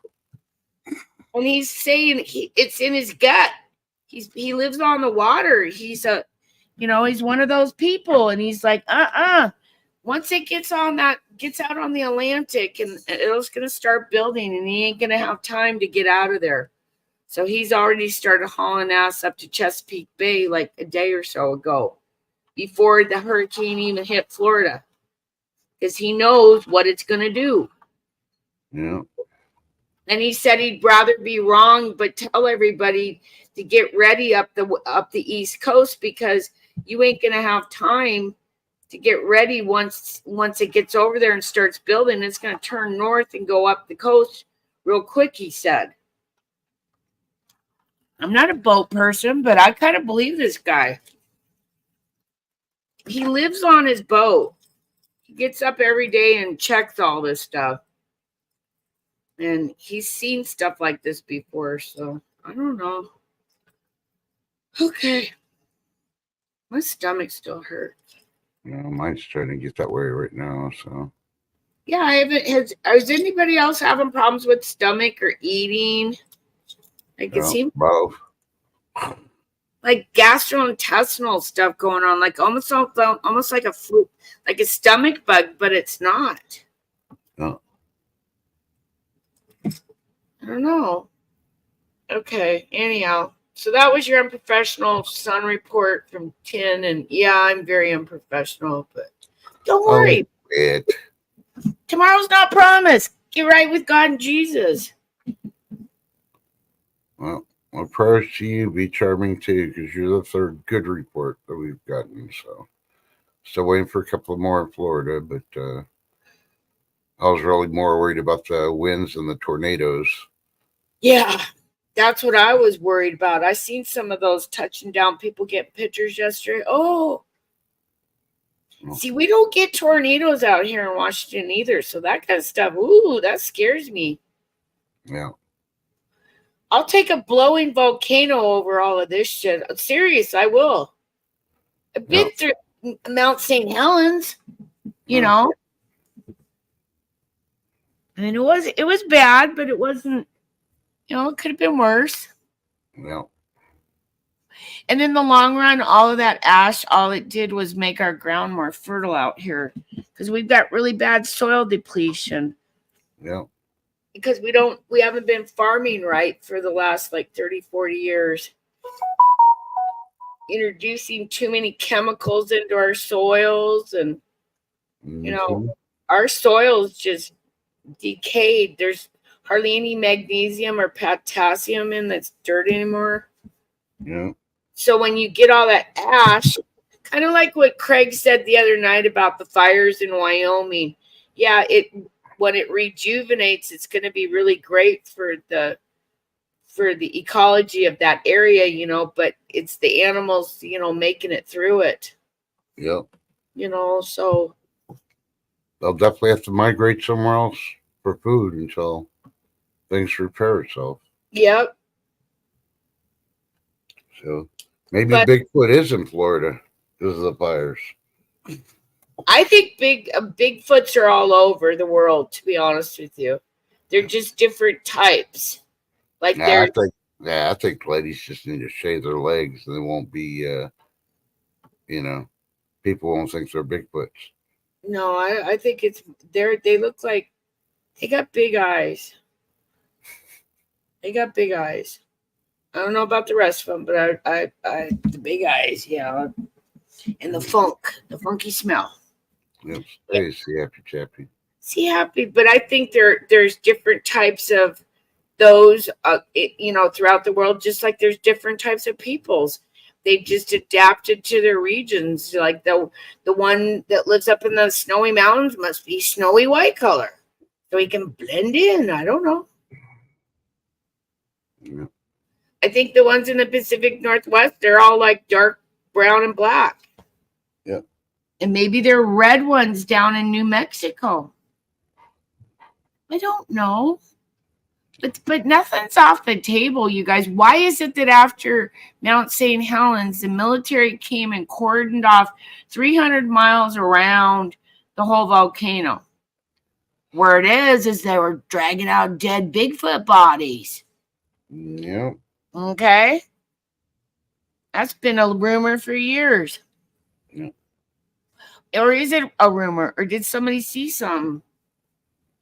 And he's saying it's in his gut. He lives on the water. He's he's one of those people. And he's like, once it gets out on the Atlantic, and it's going to start building, and he ain't going to have time to get out of there. So he's already started hauling ass up to Chesapeake Bay like a day or so ago, before the hurricane even hit Florida, because he knows what it's going to do. Yeah. And he said he'd rather be wrong, but tell everybody to get ready up the East Coast, because you ain't going to have time to get ready once it gets over there and starts building. It's going to turn north and go up the coast real quick, he said. I'm not a boat person, but I kind of believe this guy. He lives on his boat. He gets up every day and checks all this stuff. And he's seen stuff like this before, so I don't know. Okay. My stomach still hurts. Mine's starting to get that way right now, so. Yeah, I haven't. Is anybody else having problems with stomach or eating? Like it seems both. like gastrointestinal stuff going on, like almost like a flu, like a stomach bug, but it's not. No. I don't know. Okay. Anyhow, so that was your unprofessional sun report from 10, and yeah, I'm very unprofessional, but don't worry. Tomorrow's not promised. Get right with God and Jesus. Well, my prayers to you be charming too, because you're the third good report that we've gotten. So, still waiting for a couple more in Florida, but I was really more worried about the winds and the tornadoes. Yeah, that's what I was worried about. I seen some of those touching down people get pictures yesterday. Oh, see, we don't get tornadoes out here in Washington either. So that kind of stuff, ooh, that scares me. Yeah. I'll take a blowing volcano over all of this shit. Serious, I will. I've been through Mount St. Helens, you know. And it was bad, but it wasn't, it could have been worse. Yeah. And in the long run, all of that ash, all it did was make our ground more fertile out here because we've got really bad soil depletion. Yeah. Because we haven't been farming right for the last like 30, 40 years. Introducing too many chemicals into our soils, and our soils just decayed. There's hardly any magnesium or potassium in this dirt anymore. Yeah. So when you get all that ash, kind of like what Craig said the other night about the fires in Wyoming. Yeah, when it rejuvenates, it's going to be really great for the ecology of that area, but it's the animals, making it through it. Yep. So they'll definitely have to migrate somewhere else for food until things repair itself. Yep. So maybe Bigfoot is in Florida because of the fires. I think Bigfoots are all over the world, to be honest with you. They're just different types. Like I think ladies just need to shave their legs and they won't be people won't think they're Bigfoots. No, I think they look like they got big eyes. They got big eyes. I don't know about the rest of them, but I the big eyes, yeah. And the funky smell. Yep. Hey, see happy chappy. See happy, but I think there's different types of those, throughout the world, just like there's different types of peoples. They just adapted to their regions. Like the one that lives up in the snowy mountains must be snowy white color, so he can blend in. I don't know. Yeah. I think the ones in the Pacific Northwest, they're all like dark brown and black. Yeah. And maybe they're red ones down in New Mexico. I don't know. But nothing's off the table, you guys. Why is it that after Mount St. Helens, the military came and cordoned off 300 miles around the whole volcano? Where it is they were dragging out dead Bigfoot bodies. Yep. Okay. That's been a rumor for years. Yep. Or is it a rumor? Or did somebody see something?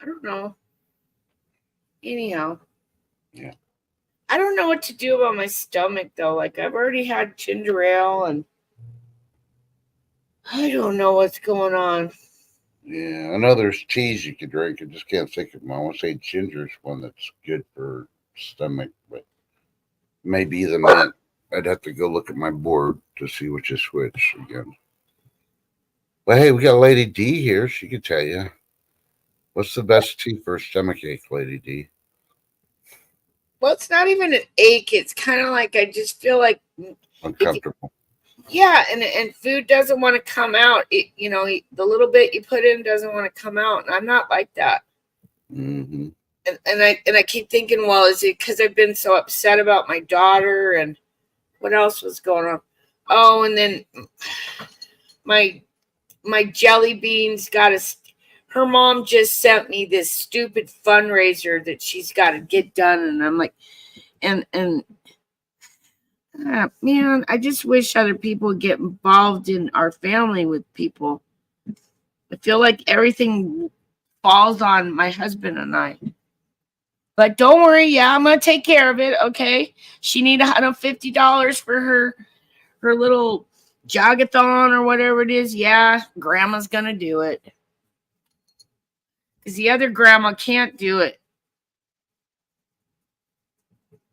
I don't know. Anyhow. Yeah. I don't know what to do about my stomach, though. Like, I've already had ginger ale, and I don't know what's going on. Yeah, I know there's teas you could drink. I just can't think of them. I want to say ginger is one that's good for stomach, but maybe the mint. I'd have to go look at my board to see which is which again. But hey, we got Lady D here. She could tell you. What's the best tea for a stomach ache, Lady D? Well, it's not even an ache. It's kind of like I just feel like uncomfortable. And food doesn't want to come out. The little bit you put in doesn't want to come out, and I'm not like that. Mm-hmm. And I keep thinking, well, is it because I've been so upset about my daughter, and what else was going on? Oh, and then my jelly beans her mom just sent me this stupid fundraiser that she's got to get done, and I'm like, man, I just wish other people would get involved in our family with people. I feel like everything falls on my husband and I. But don't worry, yeah, I'm gonna take care of it. Okay, she need $150 for her little jogathon or whatever it is. Yeah, grandma's gonna do it because the other grandma can't do it.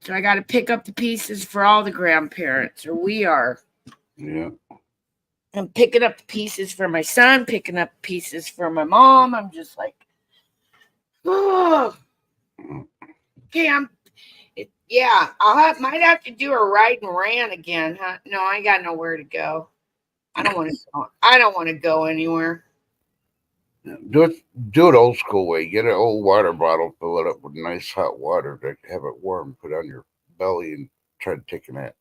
So I got to pick up the pieces for all the grandparents, or we are. Yeah. I'm picking up the pieces for my son, picking up pieces for my mom. I'm just like, oh, okay. Might have to do a ride and ran again, huh? No, I got nowhere to go. I don't want to go. I don't want to go anywhere. Do it old school way. Get an old water bottle, fill it up with nice hot water to have it warm. Put it on your belly and try to take a nap.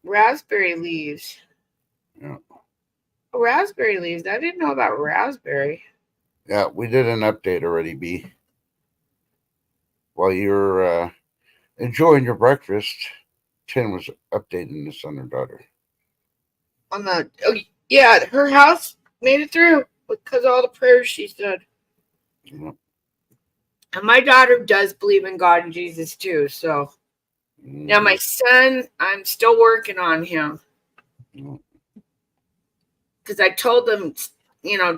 Raspberry leaves. Yeah. Raspberry leaves. I didn't know about raspberry. Yeah, we did an update already, B. While you're enjoying your breakfast, 10 was updating this on her daughter. Her house made it through because of all the prayers she said. Yeah. And my daughter does believe in God and Jesus too. So now my son, I'm still working on him. Because I told them,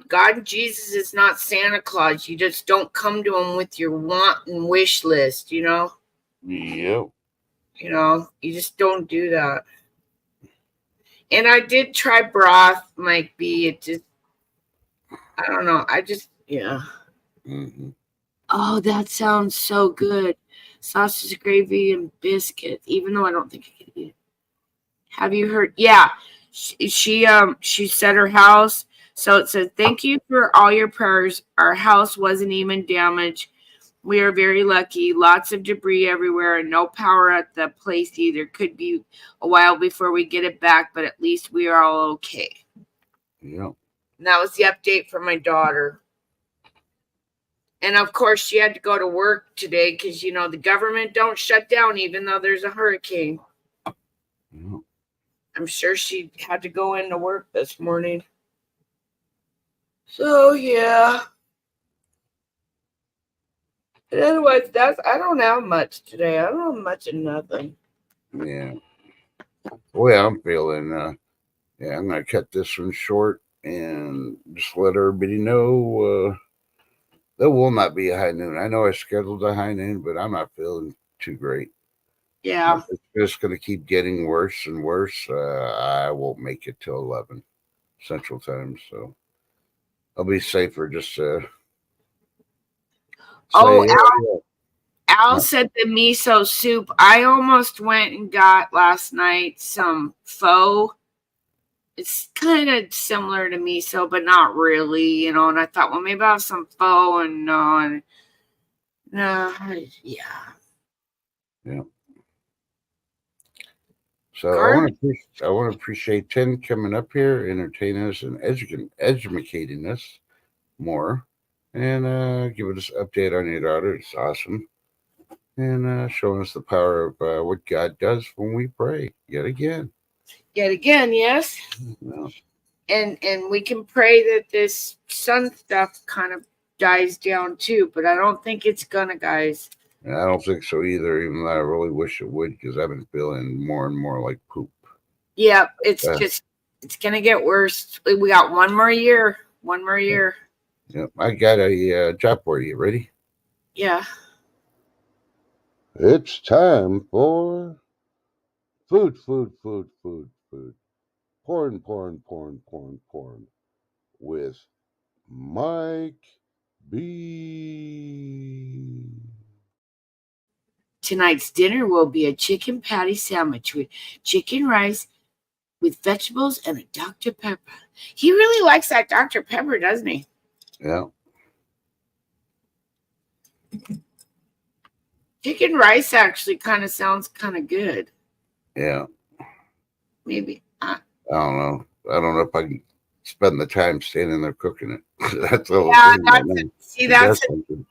God and Jesus is not Santa Claus. You just don't come to him with your want and wish list, Yep. You just don't do that. And I did try broth, Mike B. It just, I don't know. Yeah. Mm-hmm. Oh, that sounds so good. Sausage gravy and biscuits, even though I don't think I can eat it. Have you heard? Yeah. She said her house. So it says, thank you for all your prayers. Our house wasn't even damaged. We are very lucky. Lots of debris everywhere and no power at the place either. Could be a while before we get it back, but at least we are all okay. Yeah. And that was the update from my daughter. And of course, she had to go to work today because, the government don't shut down even though there's a hurricane. Yeah. I'm sure she had to go into work this morning. So, yeah. And otherwise, I don't have much today. I don't have much of nothing. Yeah. Well, I'm feeling, I'm going to cut this one short and just let everybody know there will not be a high noon. I know I scheduled a high noon, but I'm not feeling too great. Yeah. It's just going to keep getting worse and worse. I won't make it till 11 Central Time, so I'll be safer just Al said the miso soup. I almost went and got last night some pho. It's kind of similar to miso, but not really, and I thought, well, maybe I'll have some pho, and no, yeah. Yeah. So I want to appreciate 10 coming up here, entertaining us and educating us more, and giving us an update on your daughter. It's awesome. And showing us the power of what God does when we pray yet again. Yes. Yeah. And we can pray that this sun stuff kind of dies down too, but I don't think it's gonna, guys. And I don't think so either, even though I really wish it would, because I've been feeling more and more like poop. Yeah, it's gonna get worse. We got one more year. Yep, I got a job for you. Ready? Yeah. It's time for food. Porn. With Mike B. Tonight's dinner will be a chicken patty sandwich with chicken rice with vegetables and a Dr. Pepper. He really likes that Dr. Pepper, doesn't he? Yeah. Chicken rice actually kind of sounds kind of good. Yeah. Maybe. I don't know. I don't know if I can spend the time standing there cooking it. That's the whole Yeah, thing.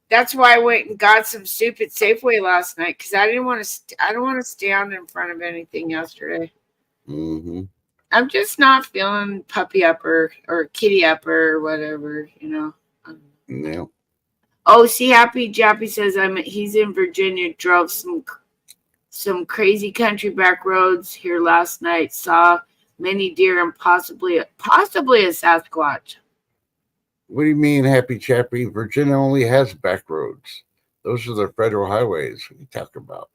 that's why I went and got some soup at Safeway last night because I didn't want to. I don't want to stand in front of anything yesterday. Mm-hmm. I'm just not feeling puppy upper or kitty upper or whatever, you know. Yeah. Oh, see, Happy Jappy says he's in Virginia. Drove some crazy country back roads here last night. Saw many deer and possibly a Sasquatch. What do you mean, Happy Chappy? Virginia only has back roads. Those are the federal highways. What are you talking about?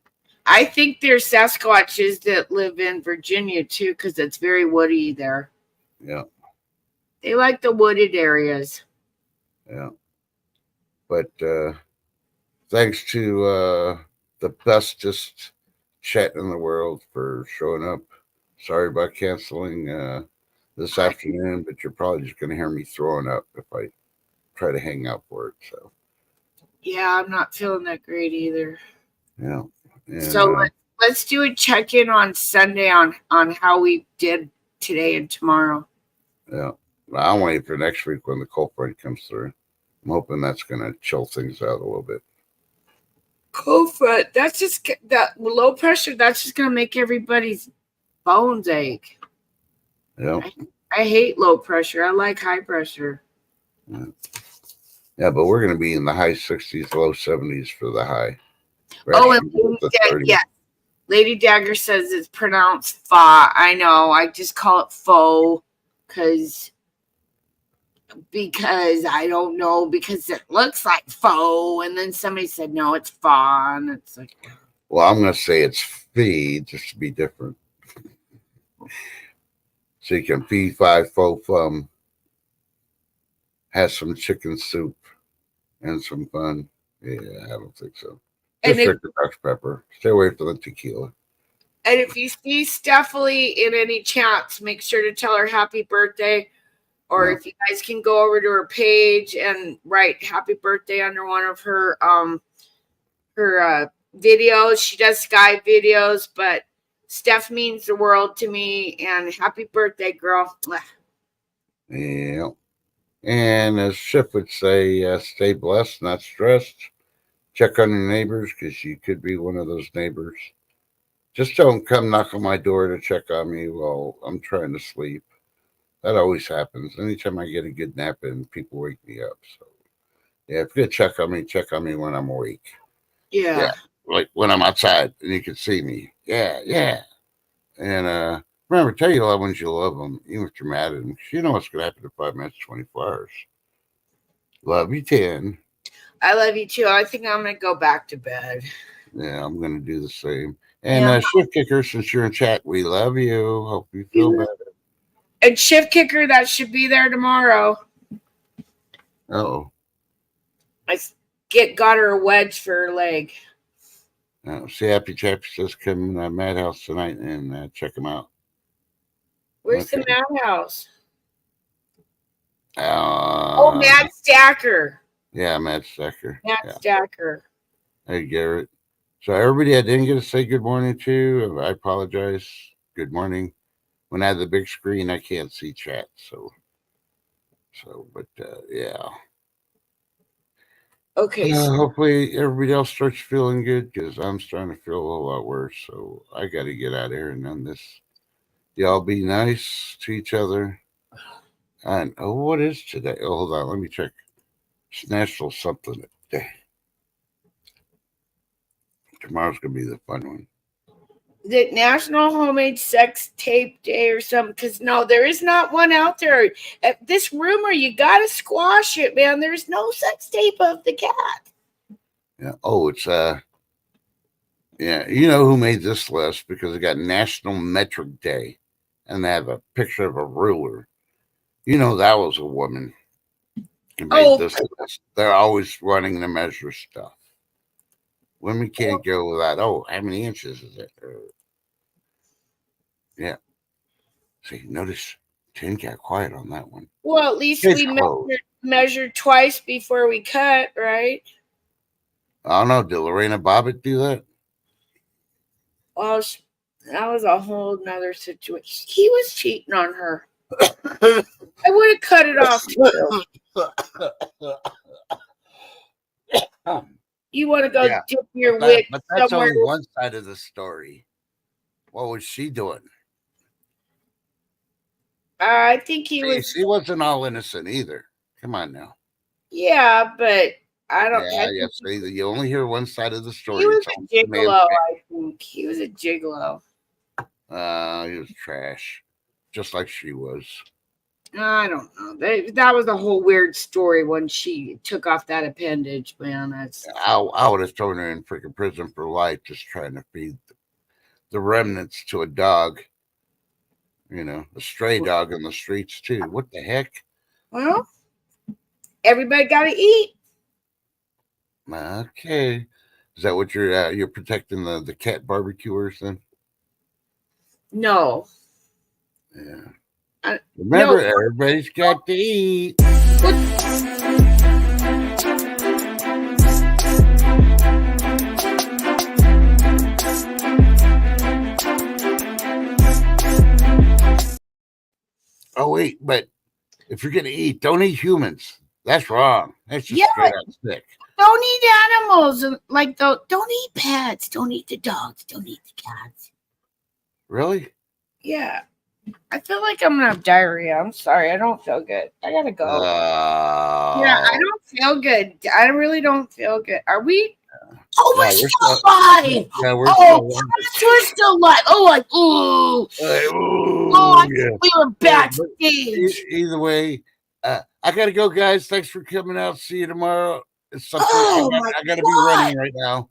I think there's Sasquatches that live in Virginia too, because it's very woody there. Yeah. They like the wooded areas. Yeah. But thanks to the bestest chat in the world for showing up. Sorry about canceling this afternoon, but you're probably just going to hear me throwing up if I try to hang out for it. So Yeah, I'm not feeling that great either. yeah. And, so let's do a check-in on Sunday on how we did today and tomorrow. Yeah. I'm waiting for next week when the cold front comes through. I'm hoping that's going to chill things out a little bit. Cold front, that's just that low pressure. That's just going to make everybody's bones ache. Yeah. I hate low pressure. I like high pressure. Yeah, but we're going to be in the high 60s, low 70s for the high. Yeah. Lady Dagger says it's pronounced fa. I know. I just call it faux because I don't know, because it looks like faux, and then somebody said no, it's fa, and it's like. Well, I'm going to say it's fee just to be different. So you can fee, fi, fo, fum. Have some chicken soup and some fun. Yeah, I don't think so. Just drink the Dr. Pepper. Stay away from the tequila. And if you see Stephanie in any chats, make sure to tell her happy birthday. Or if you guys can go over to her page and write happy birthday under one of her videos. She does Skype videos, but Steph means the world to me. And happy birthday, girl. Yeah. And as Schiff would say, stay blessed, not stressed. Check on your neighbors because you could be one of those neighbors. Just don't come knock on my door to check on me while I'm trying to sleep. That always happens. Anytime I get a good nap in, people wake me up. So, yeah, if you're going to check on me when I'm awake. Yeah. Like when I'm outside and you can see me. Yeah. And remember, tell your loved ones you love them, even if you're mad at them. Because you know what's going to happen in 5 minutes, 24 hours. Love you, 10. I love you too. I think I'm going to go back to bed. Yeah, I'm going to do the same. And Shift Kicker, since you're in chat, we love you. Hope you feel better. And Shift Kicker, that should be there tomorrow. Oh. I got her a wedge for her leg. See, Happy Chappy says come to Madhouse tonight and check him out. Where's the Madhouse? Oh, Mad Stacker. Yeah, Matt Stacker. Stacker. Hey, Garrett. So everybody I didn't get to say good morning to, I apologize. Good morning. When I have the big screen, I can't see chat. But yeah. Okay. Hopefully everybody else starts feeling good because I'm starting to feel a whole lot worse. So I got to get out of here and end this. Y'all be nice to each other. And what is today? Oh, hold on. Let me check. It's National something day. Tomorrow's going to be the fun one. Is it National Homemade Sex Tape Day or something? Because no, there is not one out there. This rumor, you got to squash it, man. There's no sex tape of the cat. Yeah. Oh, it's yeah. You know who made this list because it got National Metric Day, and they have a picture of a ruler. You know that was a woman who made this list. They're always running to measure stuff. Women can't go without. Oh, how many inches is it? Yeah. See, notice 10 got quiet on that one. Well, at least we measured twice before we cut, right? I don't know. Did Lorena Bobbitt do that? Well, that was a whole nother situation. He was cheating on her. I would have cut it off too. You want to go dip your wick but that's somewhere? only one side of the story. What was she doing? I think he wasn't all innocent either. Come on now. Yeah, but I don't. Yeah. See, you only hear one side of the story. He was a gigolo. I think he was a gigolo. He was trash, just like she was. I don't know. That was a whole weird story when she took off that appendage, man. I would have thrown her in freaking prison for life, just trying to feed the remnants to a dog. You know, a stray dog in the streets too. What the heck? Well, everybody got to eat. Okay, is that what you're protecting the cat barbecuers then? No. Yeah. Remember, everybody's got to eat. Oh wait, but if you're gonna eat, don't eat humans. That's wrong. That's just straight out sick. Don't eat animals. Don't eat pets. Don't eat the dogs. Don't eat the cats. Really? Yeah. I feel like I'm gonna have diarrhea. I'm sorry. I don't feel good. I gotta go. Yeah, I don't feel good. I really don't feel good. Are we? Oh, we're still alive. Yeah, we're still alive. We're still alive. Oh, we were backstage. Either way, I gotta go, guys. Thanks for coming out. See you tomorrow. It's something I gotta be running right now.